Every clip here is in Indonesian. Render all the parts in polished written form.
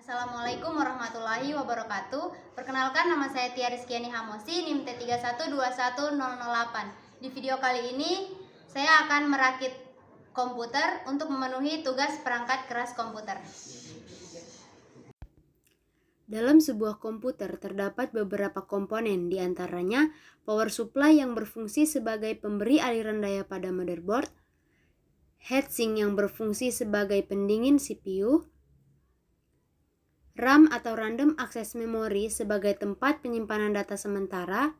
Assalamualaikum warahmatullahi wabarakatuh. Perkenalkan, nama saya Tia Rizkiani Hamosi, NIM T31210008. Di video kali ini saya akan merakit komputer untuk memenuhi tugas perangkat keras komputer. Dalam sebuah komputer terdapat beberapa komponen, diantaranya power supply yang berfungsi sebagai pemberi aliran daya pada motherboard, heatsink yang berfungsi sebagai pendingin CPU, RAM atau Random Access Memory sebagai tempat penyimpanan data sementara,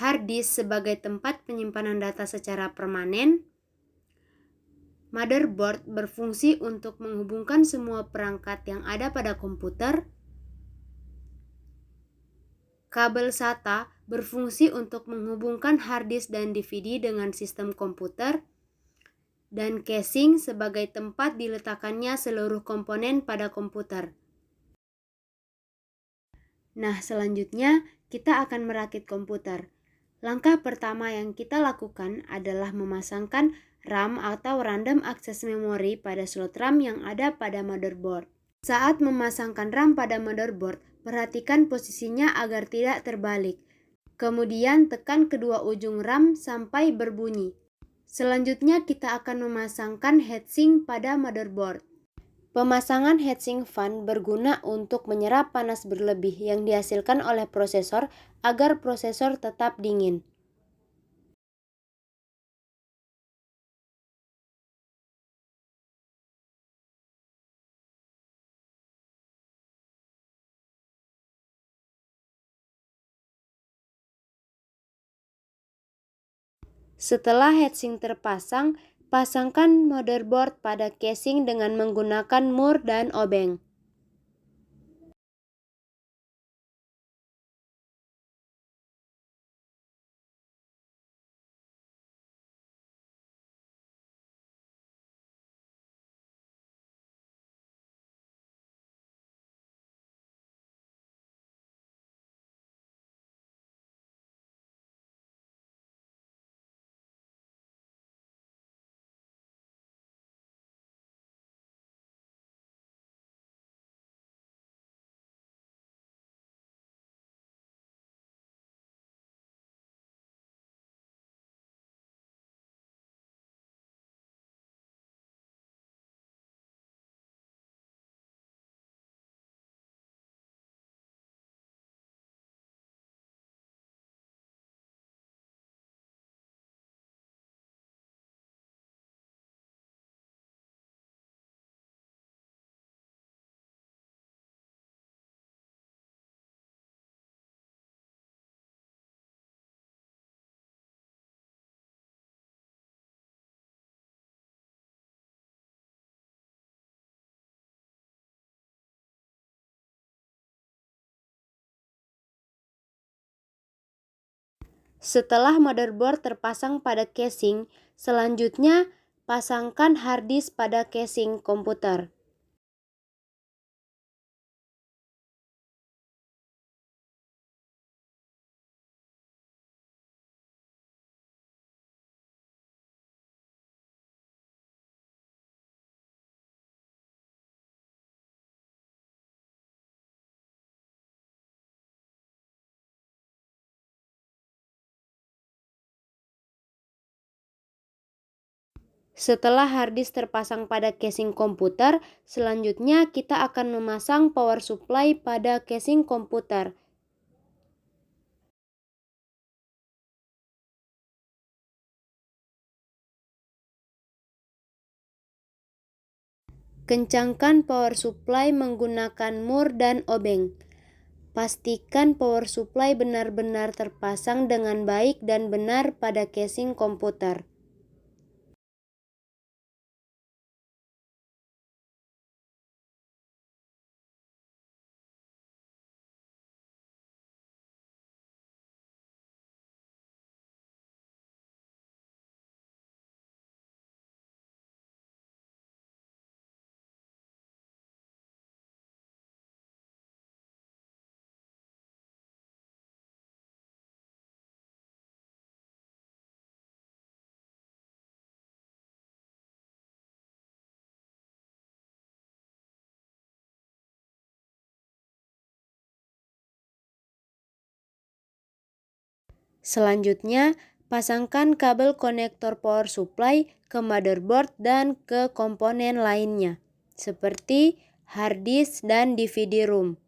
hard disk sebagai tempat penyimpanan data secara permanen, motherboard berfungsi untuk menghubungkan semua perangkat yang ada pada komputer, kabel SATA berfungsi untuk menghubungkan hard disk dan DVD dengan sistem komputer, dan casing sebagai tempat diletakkannya seluruh komponen pada komputer. Nah, selanjutnya kita akan merakit komputer. Langkah pertama yang kita lakukan adalah memasangkan RAM atau Random Access Memory pada slot RAM yang ada pada motherboard. Saat memasangkan RAM pada motherboard, perhatikan posisinya agar tidak terbalik. Kemudian tekan kedua ujung RAM sampai berbunyi. Selanjutnya kita akan memasangkan heatsink pada motherboard. Pemasangan heatsink fan berguna untuk menyerap panas berlebih yang dihasilkan oleh prosesor agar prosesor tetap dingin. Setelah heatsink terpasang, pasangkan motherboard pada casing dengan menggunakan mur dan obeng. Setelah motherboard terpasang pada casing, selanjutnya pasangkan hard disk pada casing komputer. Setelah hard disk terpasang pada casing komputer, selanjutnya kita akan memasang power supply pada casing komputer. Kencangkan power supply menggunakan mur dan obeng. Pastikan power supply benar-benar terpasang dengan baik dan benar pada casing komputer. Selanjutnya, pasangkan kabel konektor power supply ke motherboard dan ke komponen lainnya, seperti hard disk dan DVD room.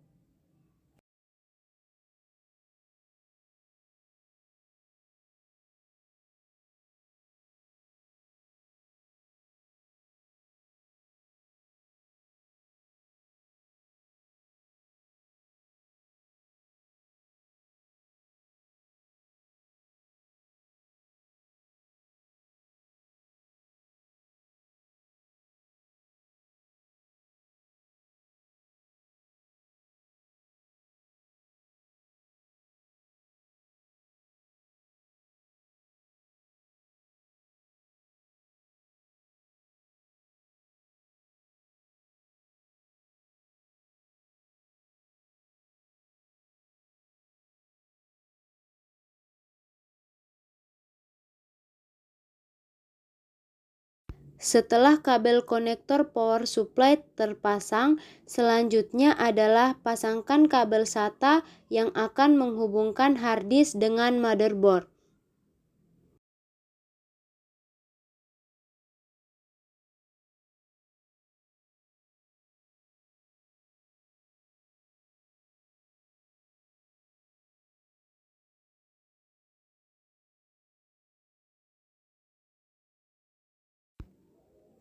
Setelah kabel konektor power supply terpasang, selanjutnya adalah pasangkan kabel SATA yang akan menghubungkan hard disk dengan motherboard.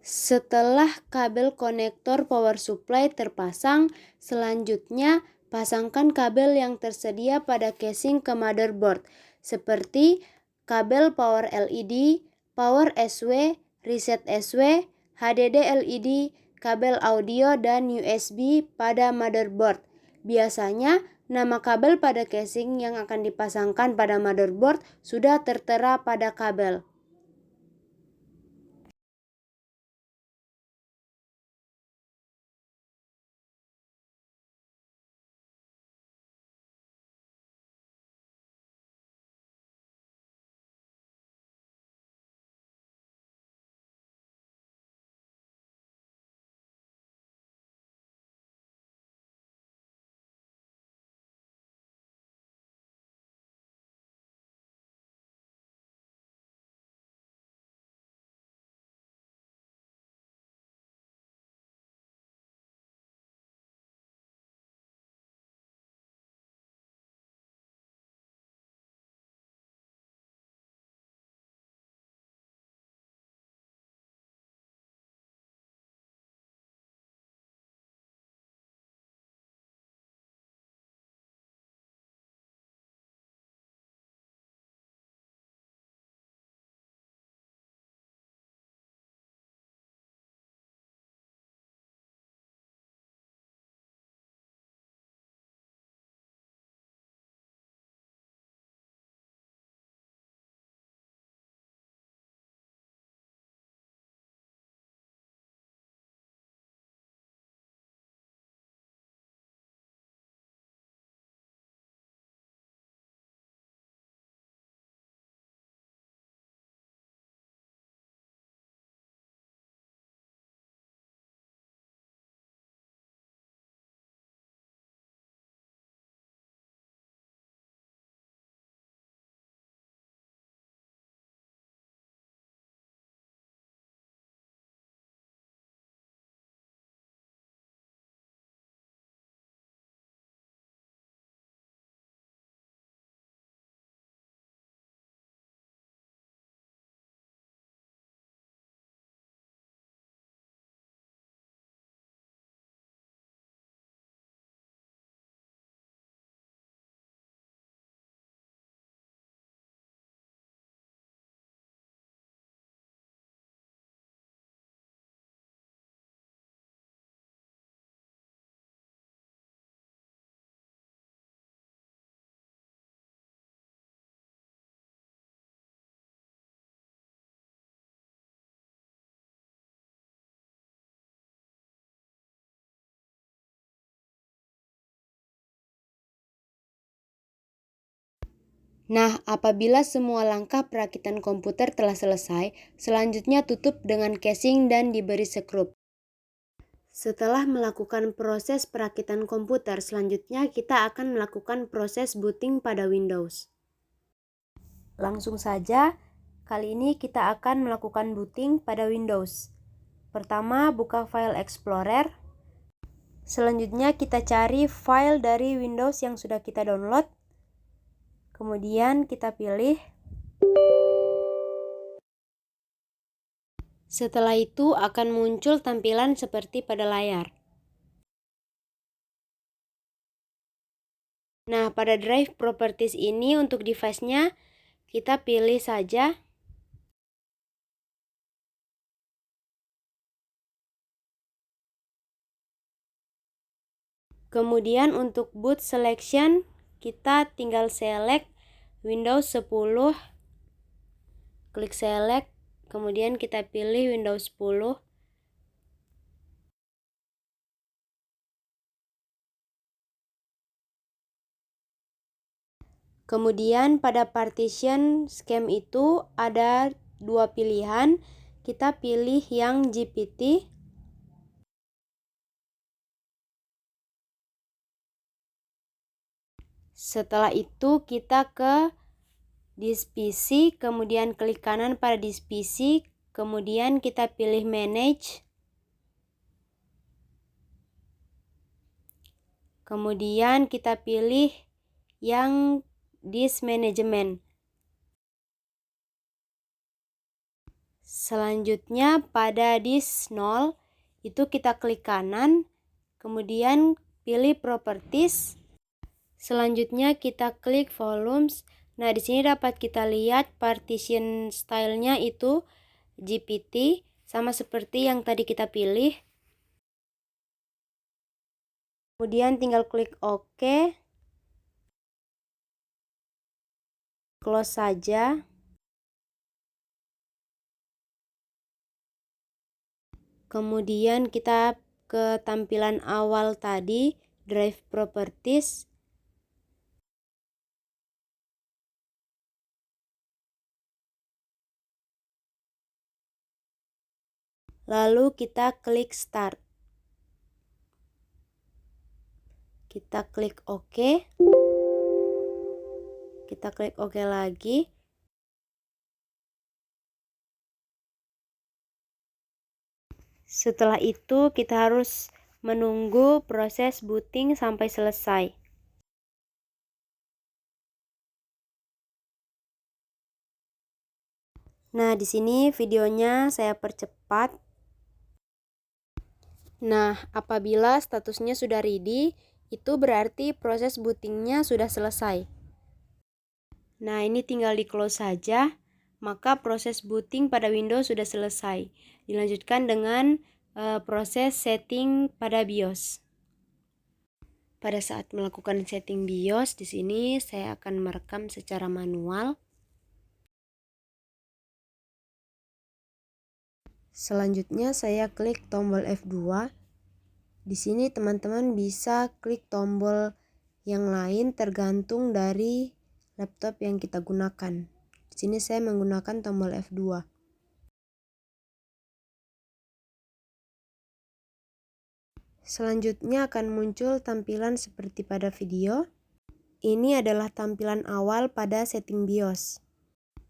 Setelah kabel konektor power supply terpasang, selanjutnya pasangkan kabel yang tersedia pada casing ke motherboard, seperti kabel power LED, power SW, reset SW, HDD LED, kabel audio, dan USB pada motherboard. Biasanya, nama kabel pada casing yang akan dipasangkan pada motherboard sudah tertera pada kabel. Nah, apabila semua langkah perakitan komputer telah selesai, selanjutnya tutup dengan casing dan diberi sekrup. Setelah melakukan proses perakitan komputer, selanjutnya kita akan melakukan proses booting pada Windows. Langsung saja, kali ini kita akan melakukan booting pada Windows. Pertama, buka File Explorer. Selanjutnya kita cari file dari Windows yang sudah kita download. Kemudian kita pilih. Setelah itu akan muncul tampilan seperti pada layar. Nah, pada drive properties ini untuk device-nya kita pilih saja. Kemudian untuk boot selection kita tinggal select Windows 10. Klik select, kemudian kita pilih Windows 10. Kemudian pada partition scheme itu ada dua pilihan. Kita pilih yang GPT. Setelah itu kita ke This PC, kemudian klik kanan pada This PC, kemudian kita pilih Manage. Kemudian kita pilih yang Disk Management. Selanjutnya pada disk 0 itu kita klik kanan, kemudian pilih Properties. Selanjutnya kita klik Volumes. Nah, di sini dapat kita lihat partition stylenya itu GPT, sama seperti yang tadi kita pilih. Kemudian tinggal klik OK. Close saja. Kemudian kita ke tampilan awal tadi, Drive Properties. Lalu kita klik Start. Kita klik OK. Kita klik OK lagi. Setelah itu kita harus menunggu proses booting sampai selesai. Nah, di sini videonya saya percepat. Nah, apabila statusnya sudah ready, itu berarti proses bootingnya sudah selesai. Nah, ini tinggal di close saja, maka proses booting pada Windows sudah selesai. Dilanjutkan dengan proses setting pada BIOS. Pada saat melakukan setting BIOS, di sini saya akan merekam secara manual. Selanjutnya saya klik tombol F2. Di sini teman-teman bisa klik tombol yang lain tergantung dari laptop yang kita gunakan. Di sini saya menggunakan tombol F2. Selanjutnya akan muncul tampilan seperti pada video. Ini adalah tampilan awal pada setting BIOS.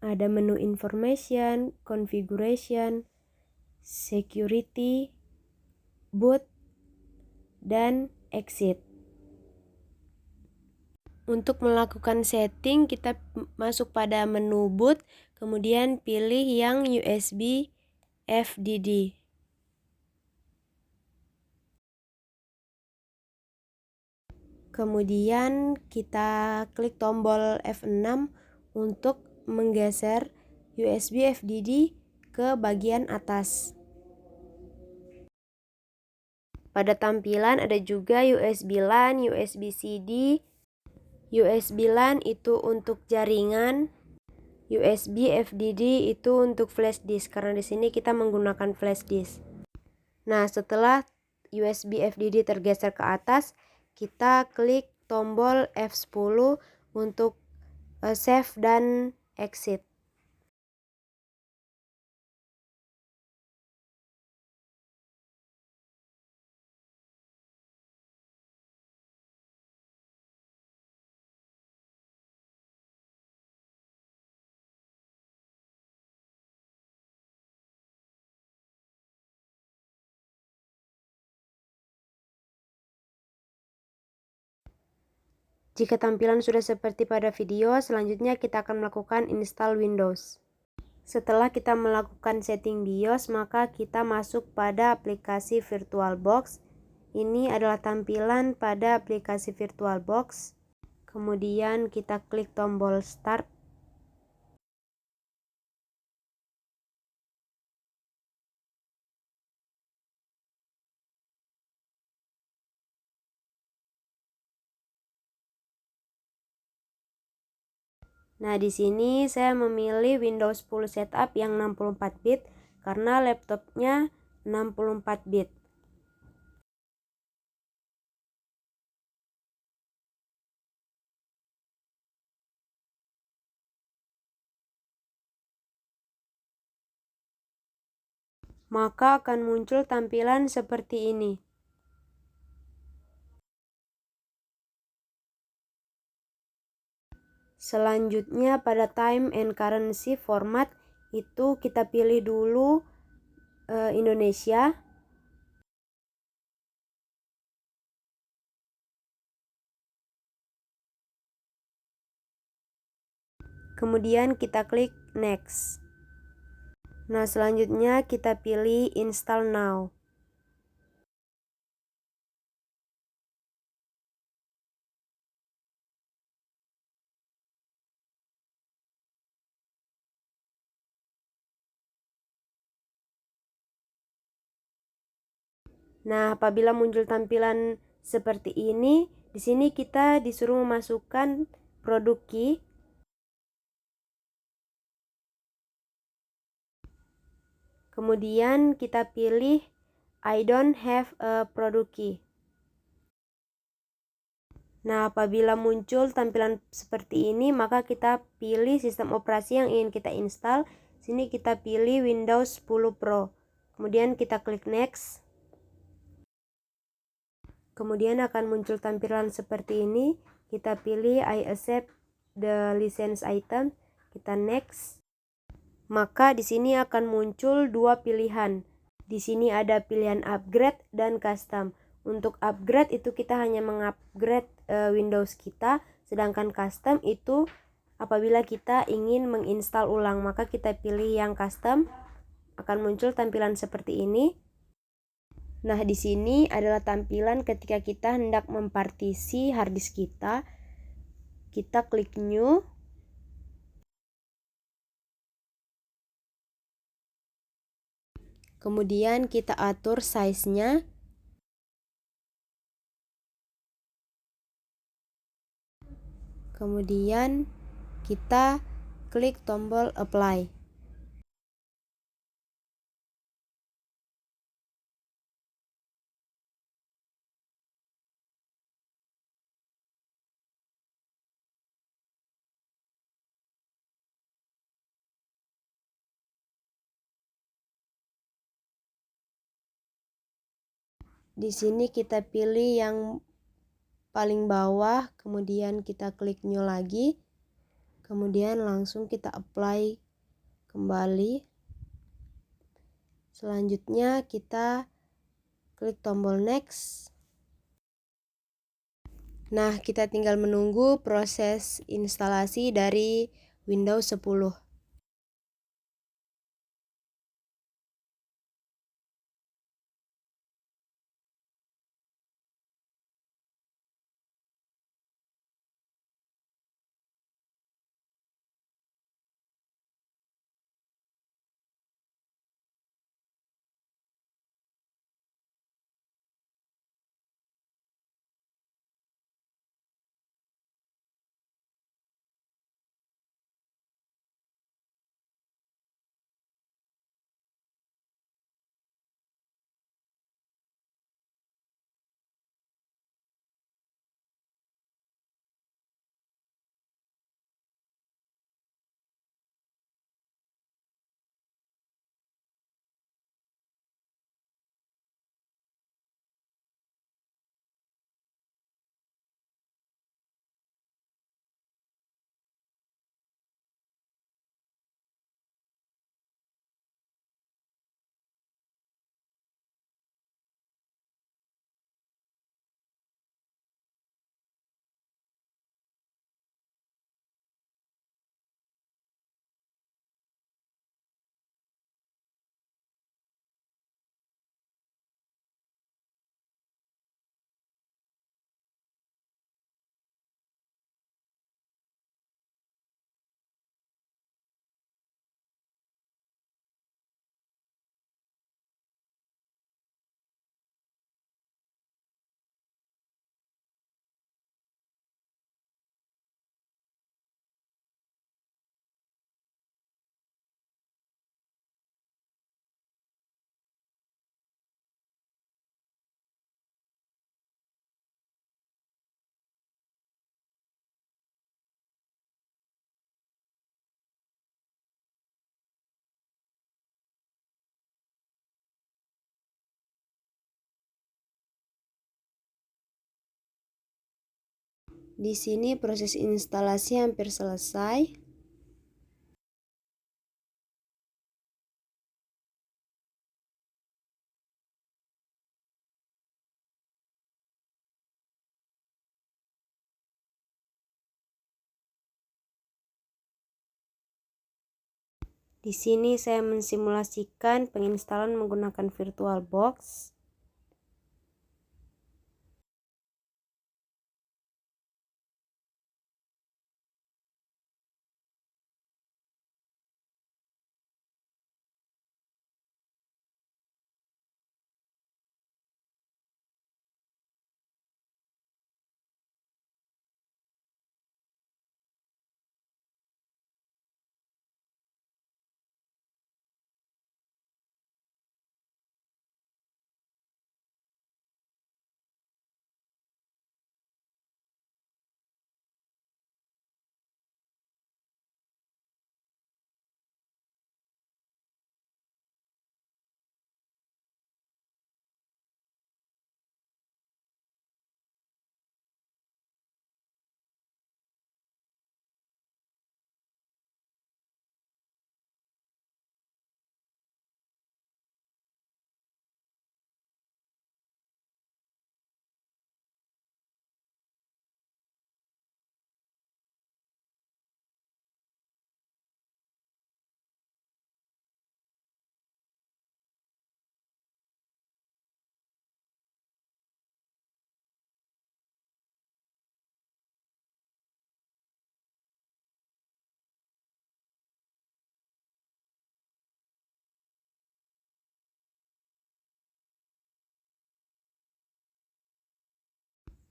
Ada menu information, configuration, security, boot, dan exit. Untuk melakukan setting, kita masuk pada menu boot, kemudian pilih yang USB FDD. Kemudian kita klik tombol F6 untuk menggeser USB FDD ke bagian atas. Pada tampilan ada juga USB LAN, USB CD. USB LAN itu untuk jaringan, USB FDD itu untuk flash disk, karena di sini kita menggunakan flash disk. Nah, setelah USB FDD tergeser ke atas, kita klik tombol F10 untuk save dan exit. Jika tampilan sudah seperti pada video, selanjutnya kita akan melakukan install Windows. Setelah kita melakukan setting BIOS, maka kita masuk pada aplikasi VirtualBox. Ini adalah tampilan pada aplikasi VirtualBox. Kemudian kita klik tombol Start. Nah, di sini saya memilih Windows 10 setup yang 64 bit karena laptopnya 64 bit. Maka akan muncul tampilan seperti ini. Selanjutnya pada time and currency format itu kita pilih dulu Indonesia. Kemudian kita klik next. Nah, selanjutnya kita pilih install now. Nah, apabila muncul tampilan seperti ini, di sini kita disuruh memasukkan produk key. Kemudian kita pilih I don't have a product key. Nah, apabila muncul tampilan seperti ini, maka kita pilih sistem operasi yang ingin kita install. Sini kita pilih Windows 10 Pro. Kemudian kita klik next. Kemudian akan muncul tampilan seperti ini. Kita pilih I accept the license item. Kita next. Maka di sini akan muncul dua pilihan. Di sini ada pilihan upgrade dan custom. Untuk upgrade itu kita hanya mengupgrade Windows kita, sedangkan custom itu apabila kita ingin menginstal ulang, maka kita pilih yang custom. Akan muncul tampilan seperti ini. Nah, di sini adalah tampilan ketika kita hendak mempartisi harddisk kita. Kita klik new. Kemudian kita atur size-nya. Kemudian kita klik tombol apply. Di sini kita pilih yang paling bawah, kemudian kita klik new lagi. Kemudian langsung kita apply kembali. Selanjutnya kita klik tombol next. Nah, kita tinggal menunggu proses instalasi dari Windows 10. Di sini proses instalasi hampir selesai. Di sini saya mensimulasikan penginstalan menggunakan VirtualBox.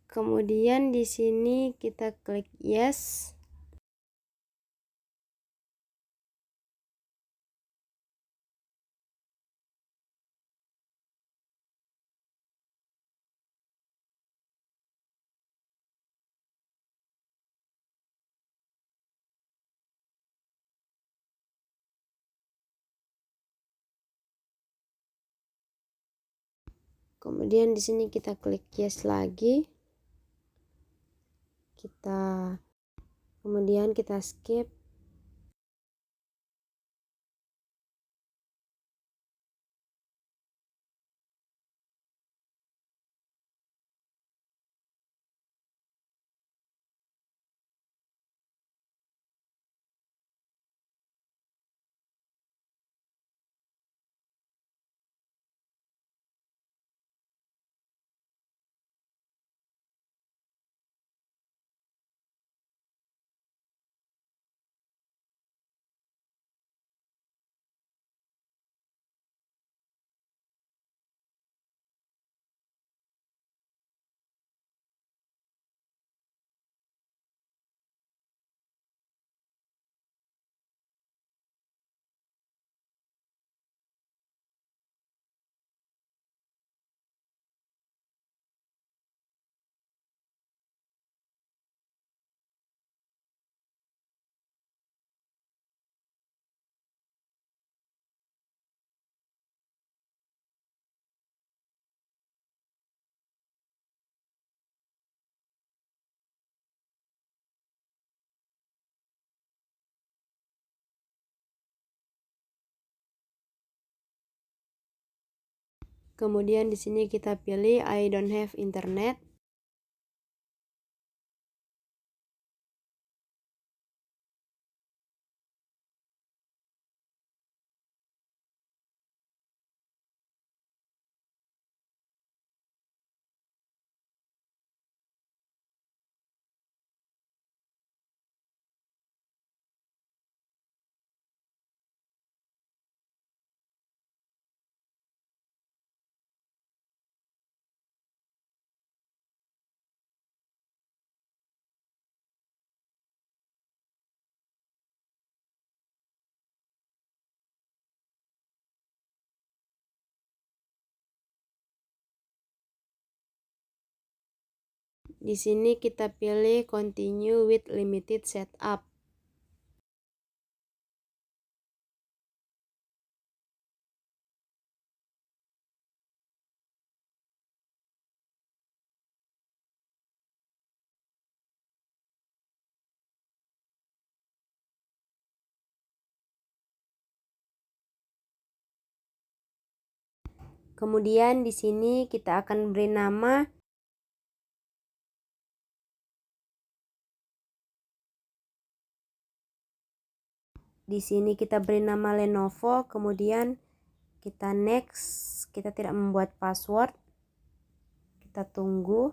Kemudian di sini kita klik yes. Kemudian di sini kita klik yes lagi. Kemudian kita skip. Kemudian di sini kita pilih I don't have internet. Di sini kita pilih continue with limited setup. Kemudian di sini kita akan beri nama. Di sini kita beri nama Lenovo, kemudian kita next, kita tidak membuat password. Kita tunggu.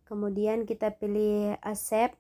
Kemudian kita pilih accept.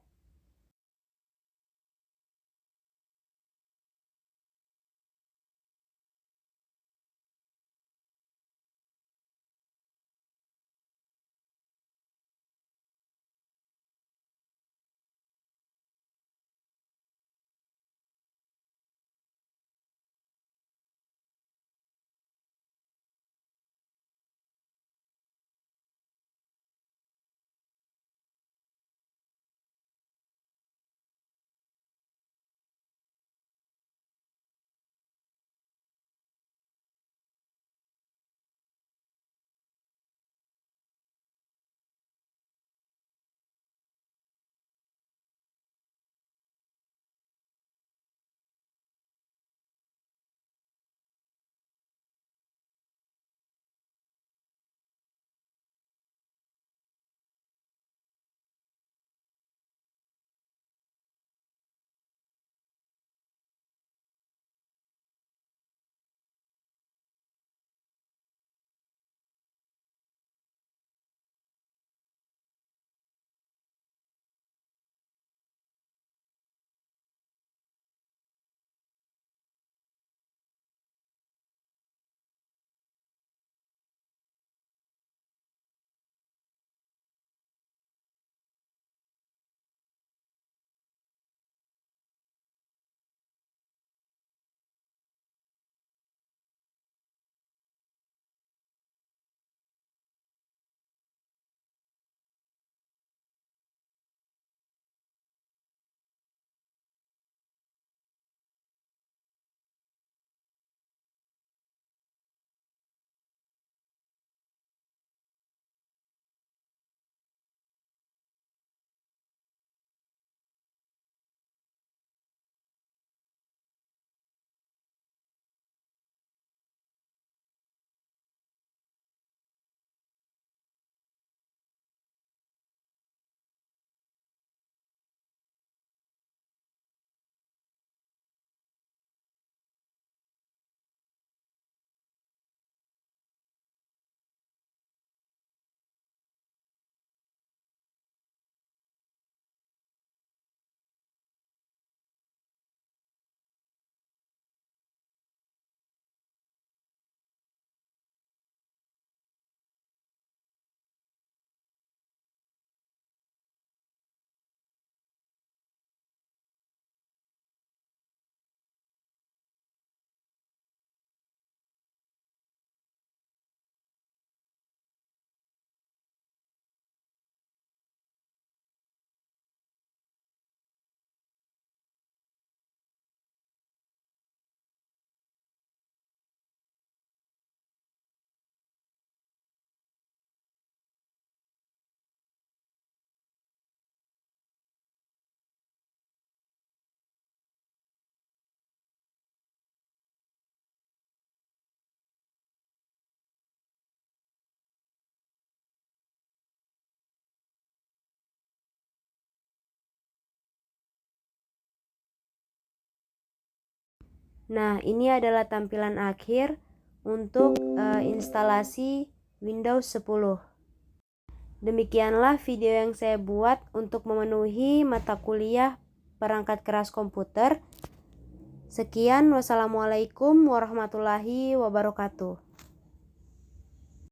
Nah, ini adalah tampilan akhir untuk instalasi Windows 10. Demikianlah video yang saya buat untuk memenuhi mata kuliah perangkat keras komputer. Sekian, wassalamualaikum warahmatullahi wabarakatuh.